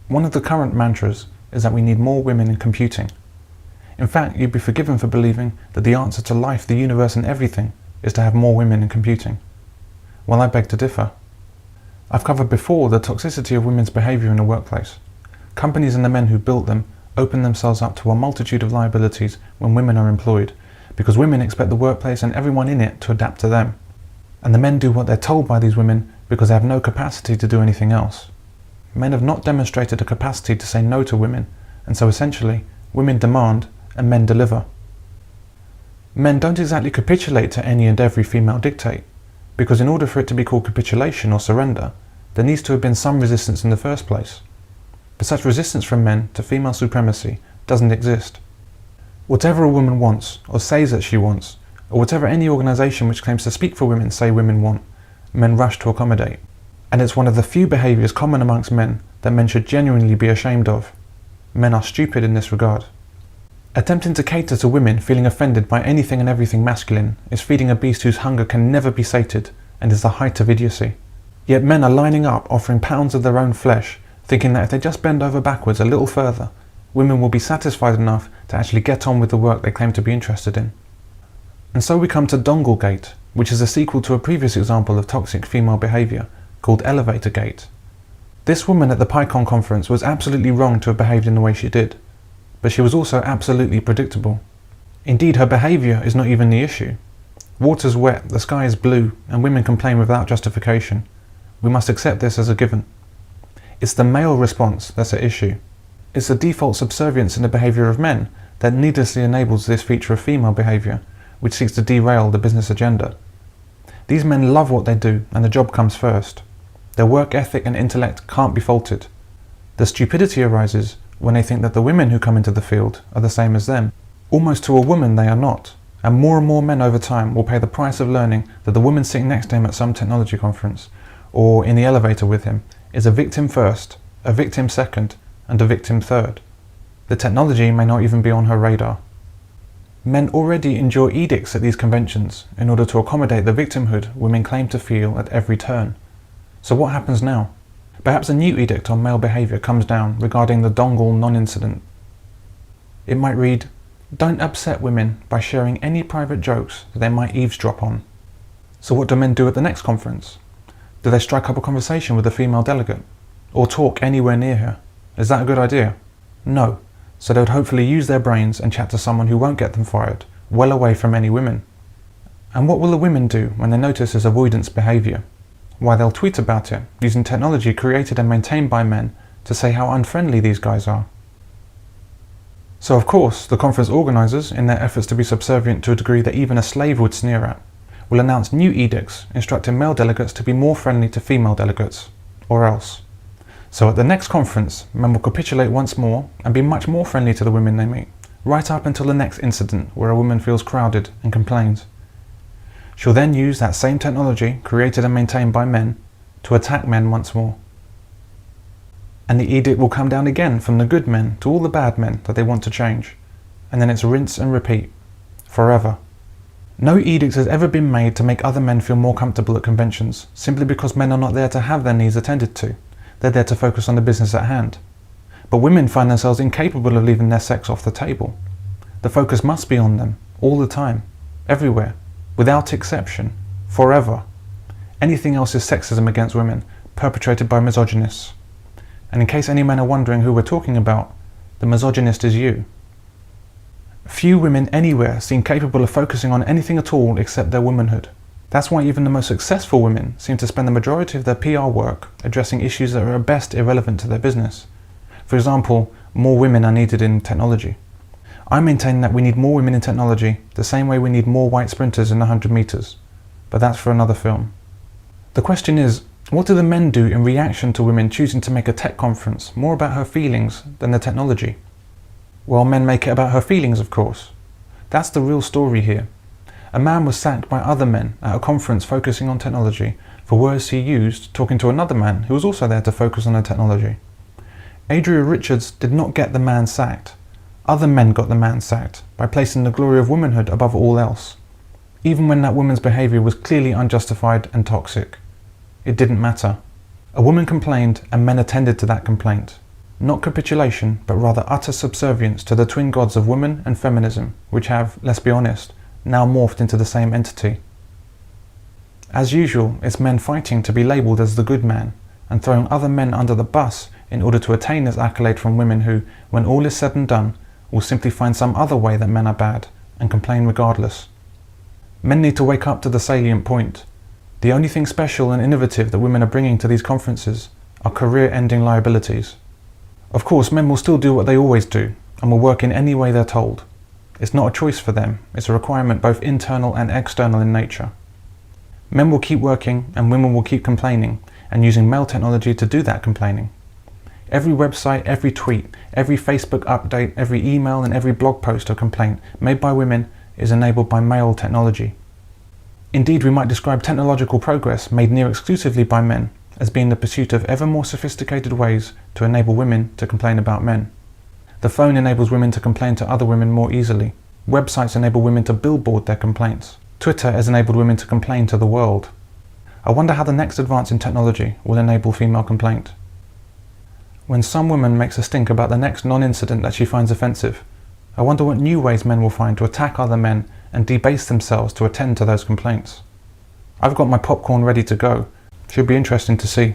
One of the current mantras is that we need more women in computing. In fact, you'd be forgiven for believing that the answer to life, the universe and everything is to have more women in computing. Well, I beg to differ. I've covered before the toxicity of women's behaviour in the workplace. Companies and the men who built them open themselves up to a multitude of liabilities when women are employed, because women expect the workplace and everyone in it to adapt to them. And the men do what they're told by these women because they have no capacity to do anything else. Men have not demonstrated a capacity to say no to women, and so essentially, women demand and men deliver. Men don't exactly capitulate to any and every female dictate, because in order for it to be called capitulation or surrender, there needs to have been some resistance in the first place. But such resistance from men to female supremacy doesn't exist. Whatever a woman wants, or says that she wants, or whatever any organisation which claims to speak for women say women want, men rush to accommodate. And it's one of the few behaviours common amongst men that men should genuinely be ashamed of. Men are stupid in this regard. Attempting to cater to women feeling offended by anything and everything masculine is feeding a beast whose hunger can never be sated and is the height of idiocy. Yet men are lining up offering pounds of their own flesh, thinking that if they just bend over backwards a little further, women will be satisfied enough to actually get on with the work they claim to be interested in. And so we come to Donglegate, which is a sequel to a previous example of toxic female behaviour called Elevator Gate. This woman at the PyCon conference was absolutely wrong to have behaved in the way she did, but she was also absolutely predictable. Indeed, her behaviour is not even the issue. Water's wet, the sky is blue, and women complain without justification. We must accept this as a given. It's the male response that's at issue. It's the default subservience in the behaviour of men that needlessly enables this feature of female behaviour, which seeks to derail the business agenda. These men love what they do, and the job comes first. Their work ethic and intellect can't be faulted. The stupidity arises when they think that the women who come into the field are the same as them. Almost to a woman they are not, and more men over time will pay the price of learning that the woman sitting next to him at some technology conference, or in the elevator with him, is a victim first, a victim second, and a victim third. The technology may not even be on her radar. Men already endure edicts at these conventions in order to accommodate the victimhood women claim to feel at every turn. So what happens now? Perhaps a new edict on male behaviour comes down regarding the dongle non-incident. It might read, "Don't upset women by sharing any private jokes that they might eavesdrop on." So what do men do at the next conference? Do they strike up a conversation with a female delegate? Or talk anywhere near her? Is that a good idea? No. So they would hopefully use their brains and chat to someone who won't get them fired, well away from any women. And what will the women do when they notice this avoidance behaviour? Why, they'll tweet about it, using technology created and maintained by men to say how unfriendly these guys are. So of course, the conference organisers, in their efforts to be subservient to a degree that even a slave would sneer at, will announce new edicts instructing male delegates to be more friendly to female delegates, or else. So at the next conference, men will capitulate once more and be much more friendly to the women they meet, right up until the next incident where a woman feels crowded and complains. She'll then use that same technology, created and maintained by men, to attack men once more. And the edict will come down again from the good men to all the bad men that they want to change. And then it's rinse and repeat, forever. No edict has ever been made to make other men feel more comfortable at conventions, simply because men are not there to have their needs attended to. They're there to focus on the business at hand. But women find themselves incapable of leaving their sex off the table. The focus must be on them, all the time, everywhere, without exception, forever. Anything else is sexism against women, perpetrated by misogynists. And in case any men are wondering who we're talking about, the misogynist is you. Few women anywhere seem capable of focusing on anything at all except their womanhood. That's why even the most successful women seem to spend the majority of their PR work addressing issues that are at best irrelevant to their business. For example, more women are needed in technology. I maintain that we need more women in technology the same way we need more white sprinters in the 100 metres, but that's for another film. The question is, what do the men do in reaction to women choosing to make a tech conference more about her feelings than the technology? Well, men make it about her feelings, of course. That's the real story here. A man was sacked by other men at a conference focusing on technology for words he used talking to another man who was also there to focus on the technology. Adria Richards did not get the man sacked. Other men got the man sacked by placing the glory of womanhood above all else. Even when that woman's behaviour was clearly unjustified and toxic. It didn't matter. A woman complained and men attended to that complaint. Not capitulation, but rather utter subservience to the twin gods of woman and feminism, which have, let's be honest, now morphed into the same entity. As usual, it's men fighting to be labelled as the good man, and throwing other men under the bus in order to attain this accolade from women who, when all is said and done, will simply find some other way that men are bad, and complain regardless. Men need to wake up to the salient point. The only thing special and innovative that women are bringing to these conferences are career-ending liabilities. Of course, men will still do what they always do, and will work in any way they're told. It's not a choice for them, it's a requirement both internal and external in nature. Men will keep working, and women will keep complaining, and using male technology to do that complaining. Every website, every tweet, every Facebook update, every email and every blog post or complaint made by women is enabled by male technology. Indeed, we might describe technological progress made near exclusively by men as being the pursuit of ever more sophisticated ways to enable women to complain about men. The phone enables women to complain to other women more easily. Websites enable women to billboard their complaints. Twitter has enabled women to complain to the world. I wonder how the next advance in technology will enable female complaint. When some woman makes a stink about the next non-incident that she finds offensive, I wonder what new ways men will find to attack other men and debase themselves to attend to those complaints. I've got my popcorn ready to go. Should be interesting to see.